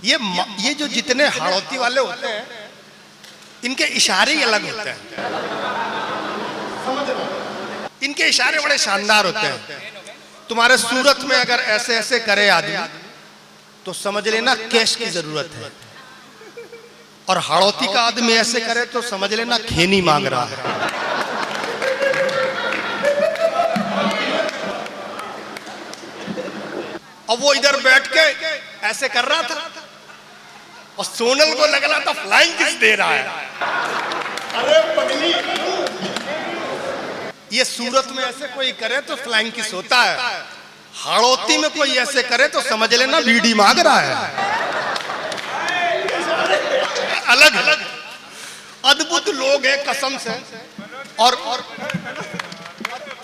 ये जो जितने हाड़ौती वाले होते हैं इनके इशारे ही अलग होते हैं। इनके इशारे बड़े शानदार होते हैं। तुम्हारे सूरत में अगर ऐसे ऐसे करे आदमी तो समझ लेना कैश की जरूरत है, और हाड़ौती का आदमी ऐसे करे तो समझ लेना खेनी मांग रहा है। अब वो इधर बैठ के ऐसे कर रहा था और सोनल को लग रहा था फ्लाइंग किस दे रहा है। अरे पगली, ये सूरत में ऐसे कोई करे तो फ्लाइंग किस होता है, हाड़ौती में कोई ऐसे करे तो समझ लेना बीड़ी मांग रहा है। अलग अलग अद्भुत लोग हैं कसम से। और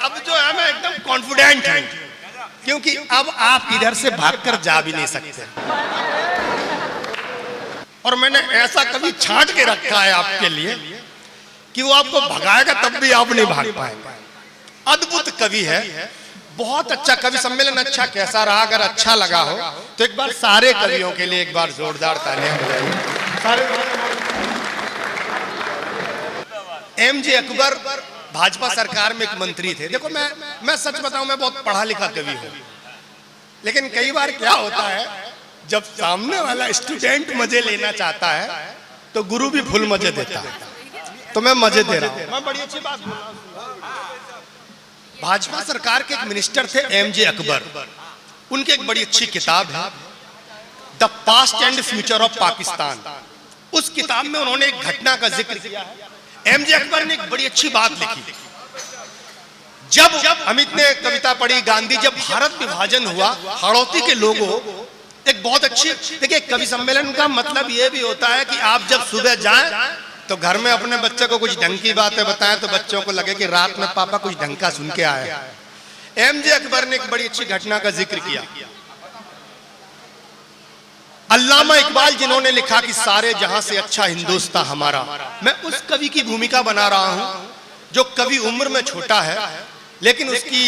अब जो है मैं एकदम कॉन्फिडेंट हूं, क्योंकि अब आप इधर से भागकर जा भी नहीं सकते, और मैंने ऐसा कभी छांट के रखा है आपके लिए कि वो आपको भगाएगा तब भी आप नहीं भाग पाएंगे। अद्भुत कवि है, बहुत अच्छा कवि सम्मेलन। अच्छा कैसा रहा? अगर अच्छा लगा हो तो एक बार सारे कवियों के लिए एक बार जोरदार तालियां बजाइए। एमजे अकबर भाजपा सरकार में एक मंत्री थे। देखो मैं सच बताऊं, मैं बहुत पढ़ा लिखा कवि हूं, लेकिन कई बार क्या होता है जब सामने वाला स्टूडेंट मजे लेना चाहता है तो गुरु भी फुल मजे देता है। तो मैं मजे दे रहा हूं, मैं बड़ी अच्छी बात बोल रहा हूं। भाजपा सरकार के एक मिनिस्टर थे एमजे अकबर, उनकी एक बड़ी अच्छी किताब है the past and future of Pakistan. उस किताब में उन्होंने एक घटना का जिक्र किया है। एमजे अकबर ने एक बड़ी अच्छी बात लिखी। जब अमित ने कविता पढ़ी, गांधी जब भारत विभाजन हुआ, हाड़ौती के लोगों एक बहुत अच्छी, देखिए कवि सम्मेलन का मतलब यह भी होता है कि आप जब सुबह जाएं तो घर में अपने बच्चे को कुछ ढंग की बातें बताएं तो बच्चों को लगे कि रात में पापा कुछ ढंग का सुन के आए। एमजे अकबर ने एक बड़ी अच्छी घटना का जिक्र किया। अल्लामा इकबाल जिन्होंने लिखा कि सारे जहां से अच्छा हिंदुस्तान हमारा, मैं उस कवि की भूमिका बना रहा हूं जो कवि उम्र में छोटा है लेकिन उसकी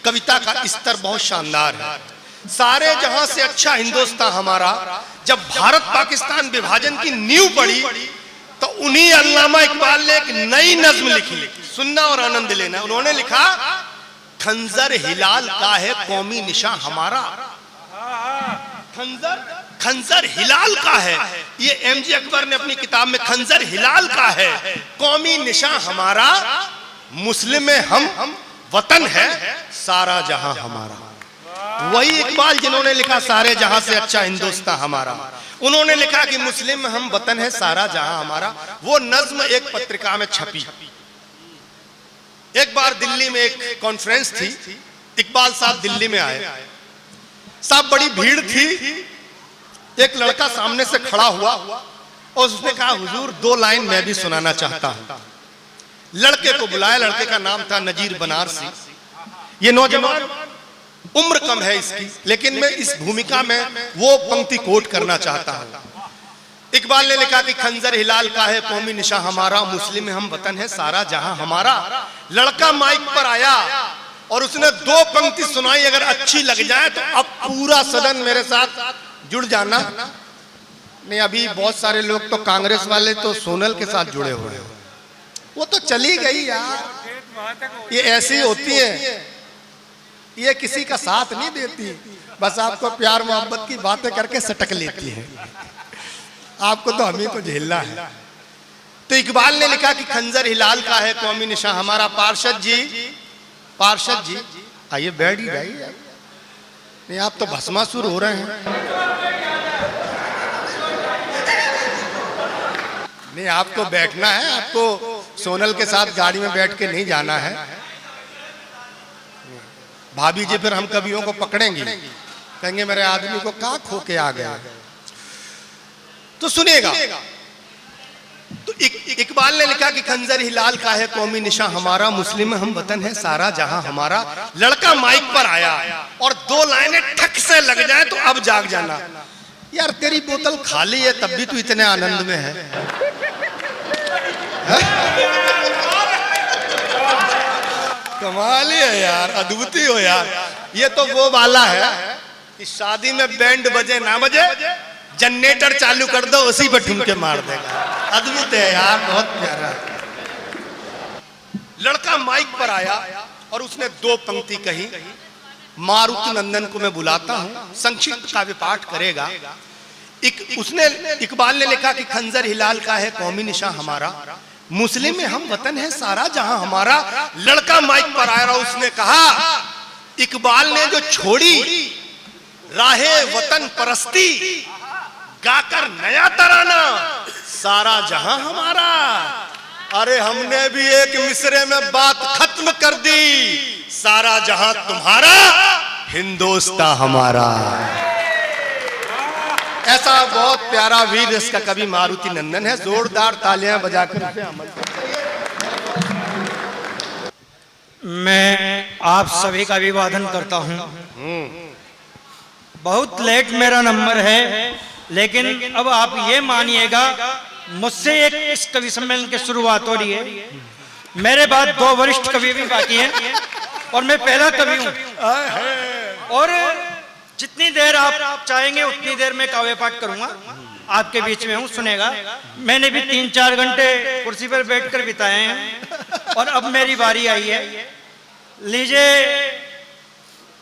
कविता का स्तर बहुत शानदार है। सारे जहां से अच्छा हिंदुस्तान हमारा, जब भारत पाकिस्तान विभाजन की नींव पड़ी तो उन्हीं अल्लामा इकबाल ने एक नई नज्म लिखी, सुनना और आनंद लेना। उन्होंने लिखा, खंजर हिलाल का है कौमी निशान हमारा। खंजर हिलाल का है, ये एमजे अकबर ने अपनी किताब में खंजर हिलाल का है कौमी निशान हमारा, मुस्लिम हम वतन है सारा जहां हमारा। वही इकबाल जिन्होंने लिखा सारे जहां से अच्छा हिंदुस्तान हमारा, उन्होंने लिखा कि मुस्लिम हम वतन है सारा जहां हमारा। वो नज्म एक पत्रिका में छपी। एक बार दिल्ली में एक कॉन्फ्रेंस थी, इकबाल साहब दिल्ली में आए। साहब बड़ी भीड़ थी, एक लड़का सामने से खड़ा हुआ और उसने कहा, हुजूर 2 लाइन मैं भी सुनाना चाहता हूं। लड़के को बुलाया, लड़के का नाम था नजीर बनारसी। ये नौजवान उम्र कम है इसकी, लेकिन मैं इस भूमिका में वो पंक्ति कोट करना चाहता हूं। इकबाल ने लिखा कि खंजर हिलाल का है कौमी निशान हमारा, मुस्लिम हम वतन है सारा जहां हमारा। लड़का माइक पर आया और उसने 2 पंक्ति सुनाई। अगर अच्छी लग जाए तो अब पूरा सदन मेरे साथ जुड़ जाना। नहीं, अभी बहुत सारे लोग तो कांग्रेस वाले तो सोनल के साथ जुड़े हुए हैं, वो तो चली गई यार। ये ऐसी होती है, ये किसी का साथ नहीं देती, बस आपको प्यार मोहब्बत की बातें करके सटक लेती है। आपको तो हमें को झेलना है। तो इकबाल ने लिखा कि खंजर हिलाल का है कौमी निशान हमारा। पार्षद जी आइए बैठ ही जाइए। नहीं, आप तो भस्मासुर हो रहे हैं। नहीं, आपको बैठना है, आपको सोनल के साथ गाड़ी में बैठ के नहीं जाना है। भाभी जी फिर हम कवियों को पकड़ेंगी, कहेंगे मेरे आदमी को कहाँ खो के आ गया। तो सुनिएगा, तो इकबाल ने लिखा कि खंजर हिलाल का है कौमी निशान हमारा, मुस्लिम हम वतन है सारा जहां हमारा। लड़का माइक पर आया और 2 लाइनें ठक से लग जाए तो अब जाग जाना। यार तेरी बोतल खाली है तब भी तू इतने आनंद में है। कमाल है यार, अद्भुती हो यार। ये तो वो वाला है कि शादी में बैंड बजे ना बजे, जनरेटर चालू कर दो, उसी पर ठुमके मार देगा। अद्भुत है यार, बहुत प्यारा। लड़का माइक पर आया और उसने 2 पंक्ति कही। मारुति नंदन को मैं बुलाता हूं, संक्षिप्त काव्य पाठ करेगा। उसने इकबाल ने लिखा कि खंजर हिलाल का है कौमी निशान हमारा, मुस्लिम में हम वतन है सारा जहां हमारा। लड़का माइक पर आया और उसने कहा, इकबाल ने जो छोड़ी राहे वतन परस्ती, गाकर नया तराना सारा जहां हमारा। अरे हमने भी एक मिसरे में बात खत्म कर दी, सारा जहां तुम्हारा, हिंदुस्तान हमारा। ऐसा बहुत प्यारा वीर रस का कवि मारुति नंदन है। जोरदार तालियां बजाकर उसे अमल मैं आप सभी का अभिवादन करता हूं। बहुत लेट मेरा नंबर है, लेकिन अब आप ये मानिएगा, मुझसे एक इस कवि सम्मेलन की शुरुआत हो रही है। मेरे बाद 2 वरिष्ठ कवि भी बाकी हैं और मैं पहला कवि हूं। और जितनी देर आप चाहेंगे उतनी देर में काव्य पाठ करूंगा, आपके बीच में हूं, सुनेगा। मैंने भी 3-4 घंटे कुर्सी पर बैठकर बिताए हैं और अब मेरी बारी आई है। लीजिए,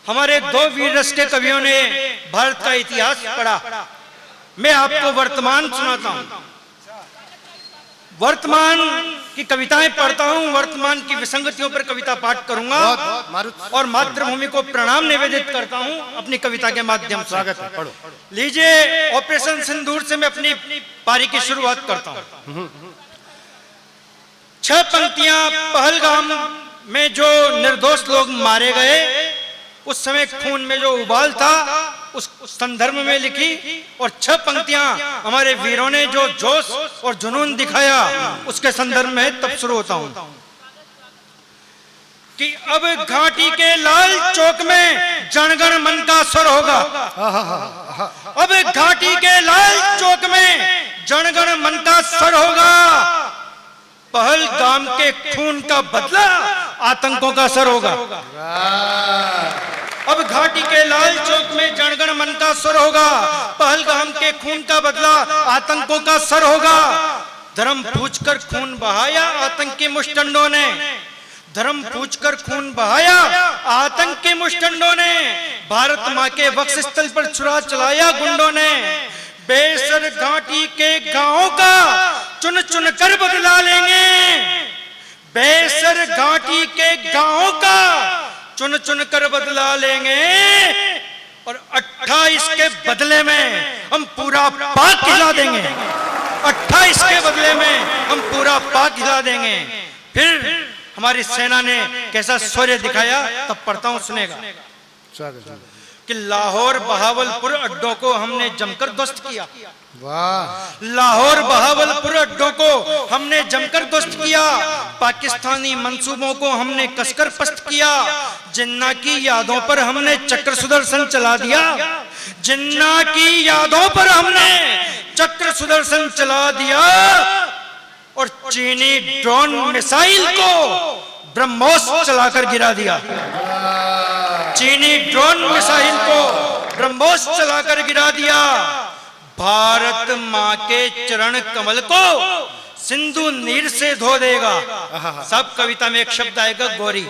हमारे 2 वीर रस के कवियों ने भारत का इतिहास पढ़ा, मैं आपको वर्तमान सुनाता हूं। वर्तमान की कविताएं पढ़ता हूं, वर्तमान की विसंगतियों पर कविता पाठ करूंगा और मातृभूमि को प्रणाम निवेदित करता हूं अपनी कविता के माध्यम से। लीजिए, ऑपरेशन सिंदूर से मैं अपनी पारी की शुरुआत करता हूं। 6 पंक्तियां पहलगाम में जो निर्दोष लोग मारे गए, उस समय खून में जो उबाल था, उस संदर्भ में लिखी। और 6 पंक्तियां हमारे वीरों ने जो जोश और जुनून दिखाया, उसके संदर्भ में तब शुरू होता हूं कि अब घाटी के लाल चौक में जनगण मन का स्वर होगा। अब घाटी के लाल चौक में जनगण मन का स्वर होगा। पहलगाम के खून का बदला आतंकों का असर होगा। अब घाटी के लाल चौक में जनगण मन का स्वर होगा। पहलगाम के खून का बदला आतंकों का असर होगा। धर्म पूछकर खून बहाया आतंकी मुष्टंडों ने, धर्म पूछकर खून बहाया आतंकी मुष्टंडों ने। भारत माँ के वक्ष स्थल पर छुरा चलाया गुंडों ने। बेसर घाटी के गांवों का चुन चुन कर बदला लेंगे। बेसर घाटी के गांवों का चुन चुन कर बदला लेंगे। और 28 के बदले में हम पूरा पाक हिला देंगे। 28 के बदले में हम पूरा पाक हिला देंगे। फिर हमारी सेना ने कैसा शौर्य दिखाया, तब पढ़ता हूं, सुनेगा कि लाहौर बहावलपुर अड्डों को हमने जमकर ध्वस्त किया। वाह! लाहौर बहावलपुर अड्डों को हमने जमकर ध्वस्त किया। पाकिस्तानी मंसूबों को हमने कसकर पस्त किया। जिन्ना की यादों पर हमने चक्र सुदर्शन चला दिया। जिन्ना की यादों पर हमने चक्र सुदर्शन चला दिया। और चीनी ड्रोन मिसाइल को ब्रह्मोस चलाकर गिरा दिया। चीनी ड्रोन मिसाइल को ब्रह्मोस चलाकर गिरा दिया। भारत माँ के चरण कमल को सिंधु नीर से धो देगा। सब कविता में एक शब्द आएगा, गोरी।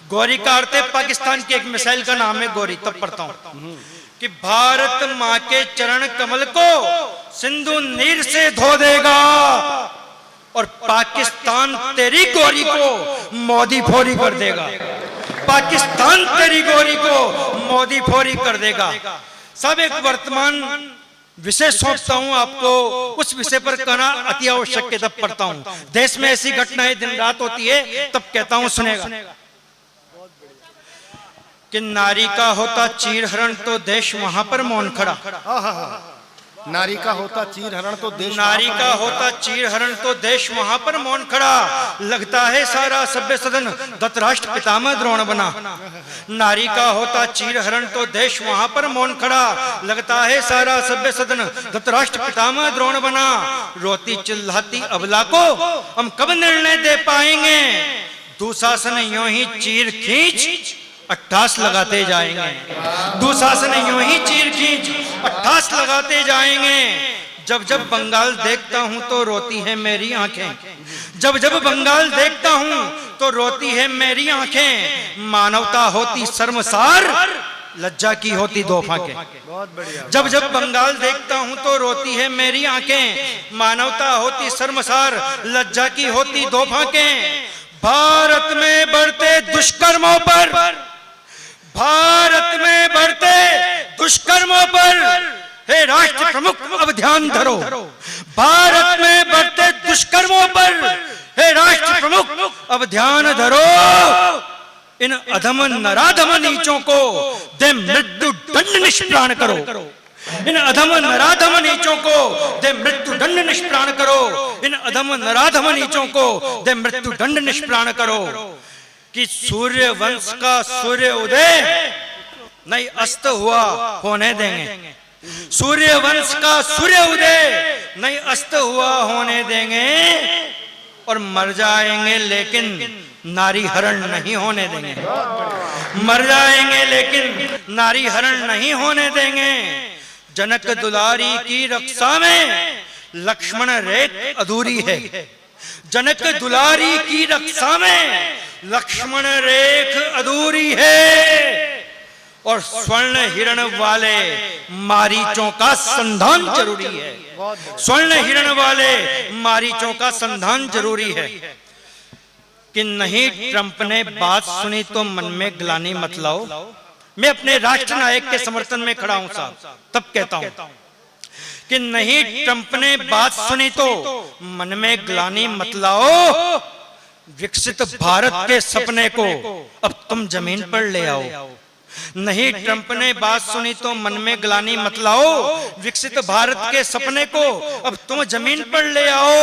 गोरी का अर्थ है पाकिस्तान की एक मिसाइल का नाम है गोरी। तब पढ़ता हूं कि भारत माँ के चरण कमल को सिंधु नीर से धो देगा। और पाकिस्तान तेरी गोरी को मोदी फोरी कर देगा। पाकिस्तान तेरी गोरी को मोदी फोरी कर देगा। सब एक वर्तमान विषय सौंपता हूं आपको, उस विषय पर कहना अति आवश्यक है। तब पढ़ता हूं, देश में ऐसी घटनाएं दिन रात होती है, तब कहता हूं, सुनेगा कि नारी का होता चीर हरण तो देश वहां पर मौन खड़ा। नारी का होता चीर हरण तो देश, नारी का होता चीर हरण तो देश वहां पर मौन खड़ा। लगता है सारा सभ्य सदन धृतराष्ट्र पितामह द्रोण बना। नारी का होता चीर हरण तो देश वहां पर मौन खड़ा। लगता है सारा सभ्य सदन धृतराष्ट्र पितामह द्रोण बना। रोती चिल्लाती अबला को हम कब निर्णय दे पाएंगे। दुशासन यूं ही चीर खींच अट्ठास लगाते जाएंगे। दुशासन यूं ही चीर खींच अट्ठास लगाते जाएंगे। जब जब बंगाल देखता हूं तो रोती है मेरी आंखें, जब जब बंगाल देखता हूं तो रोती है मेरी आंखें। मानवता होती शर्मसार, लज्जा की होती दो फांकें। जब जब बंगाल देखता हूं तो रोती है मेरी आंखें। मानवता होती शर्मसार, लज्जा की होती दो फांकें। भारत में बढ़ते दुष्कर्मों पर, भारत में बढ़ते दुष्कर्मों पर हे राष्ट्र प्रमुख अब ध्यान धरो। भारत में बढ़ते दुष्कर्मों पर हे राष्ट्र प्रमुख अब ध्यान धरो। इन अधम नराधम नीचों को दे मृत्यु दंड निष्प्राण करो। इन अधम नराधम नीचों को दे मृत्यु दंड निष्प्राण करो। इन अधम नराधम नीचों को दे मृत्यु दंड निष्प्राण करो। कि सूर्य वंश का सूर्य उदय नहीं अस्त हुआ होने देंगे। सूर्य वंश का सूर्य उदय नहीं अस्त हुआ होने देंगे। और मर जाएंगे लेकिन नारी हरण नहीं होने देंगे। मर जाएंगे लेकिन नारी हरण नहीं होने देंगे। जनक दुलारी की रक्षा में लक्ष्मण रेख अधूरी है। जनक दुलारी की रक्षा में लक्ष्मण रेख अधूरी है। और स्वर्ण हिरण वाले मारीचों का संधान जरूरी है। स्वर्ण हिरण वाले मारीचों का संधान जरूरी है। कि नहीं ट्रंप ने बात सुनी तो मन में ग्लानि मत लाओ। मैं अपने राष्ट्र नायक के समर्थन में खड़ा हूं साहब, तब कहता हूं कि नहीं ट्रंप ने बात सुनी तो मन में ग्लानि मत लाओ। विकसित भारत के सपने को अब तुम जमीन पर ले आओ। नहीं ट्रंप ने बात सुनी तो मन में ग्लानि मत लाओ। विकसित भारत के सपने को अब तुम जमीन पर ले आओ।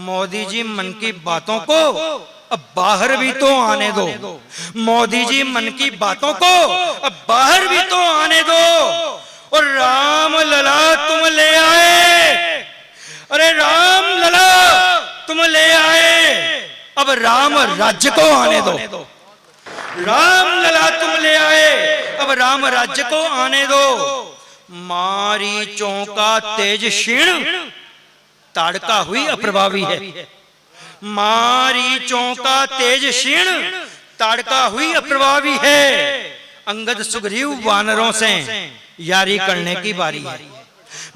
मोदी जी मन की बातों को अब बाहर भी तो आने दो। मोदी जी मन की बातों को अब बाहर भी तो आने दो। और राम लला तुम ले आए, अरे राम लला तुम ले आए, अब राम राज्य को आने दो। राम लला तुम ले आए, अब राम राज्य को आने दो। मारीचों का तेज क्षीण ताड़का हुई अप्रभावी है। मारीचों का तेज क्षीण ताड़का हुई अप्रभावी है। अंगद सुग्रीव वानरों से यारी करने की बारी है।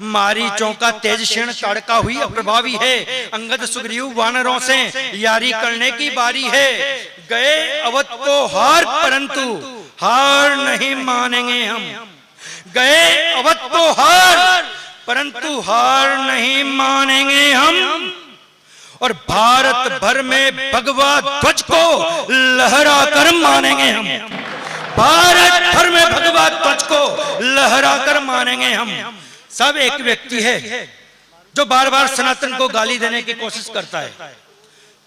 मारीचों का तेज क्षीण ताड़का हुई अप्रभावी है। अंगद सुग्रीव वानरों से यारी करने की बारी है। गए अवध को हार परंतु हार नहीं मानेंगे हम। गए अवध को हार परंतु हार नहीं मानेंगे हम। और भारत भर में भगवा ध्वज को लहरा कर मानेंगे हम। भारत भर में भगवा ध्वज को लहरा कर मानेंगे हम। सब एक व्यक्ति है जो बार बार सनातन को गाली देने की कोशिश करता है,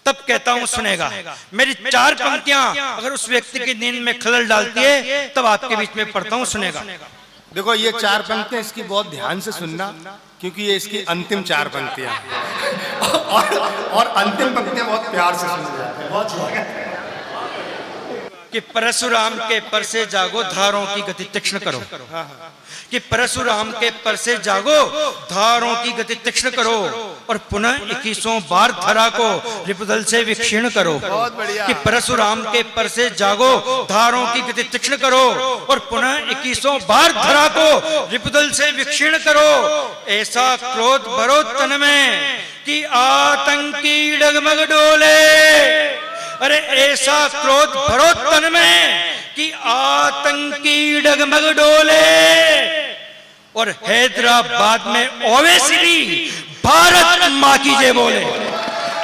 तब कहता हूं सुनेगा। मेरी 4 पंक्तियां अगर उस व्यक्ति की नींद में खलल डालती है तब आपके बीच में पढ़ता हूं, सुनेगा। देखो ये 4 पंक्तियां इसकी बहुत ध्यान से सुनना, क्योंकि ये इसकी अंतिम 4 पंक्तियां और अंतिम पंक्तियां बहुत प्यार से सुनना। बहुत कि परशुराम के पर से जागो धारों की गति तीक्ष्ण करो। कि परशुराम के पर से जागो धारों की गति तीक्ष्ण करो। और पुनः 21 बार धरा को रिपुदल से विक्षीर्ण करो। कि परशुराम के पर से जागो धारों की गति तीक्ष्ण करो। और पुनः 21 बार धरा को रिपुदल से विक्षीर्ण करो। ऐसा क्रोध भरो तन में कि आतंकी डगमग डोले। अरे ऐसा क्रोध भरो तन में कि आतंकी डगमग डोले। और हैदराबाद में ओवैसी भी भारत मां की जय बोले।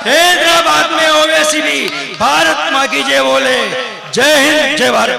हैदराबाद में ओवैसी भी भारत मां की जय बोले। जय हिंद, जय भारत।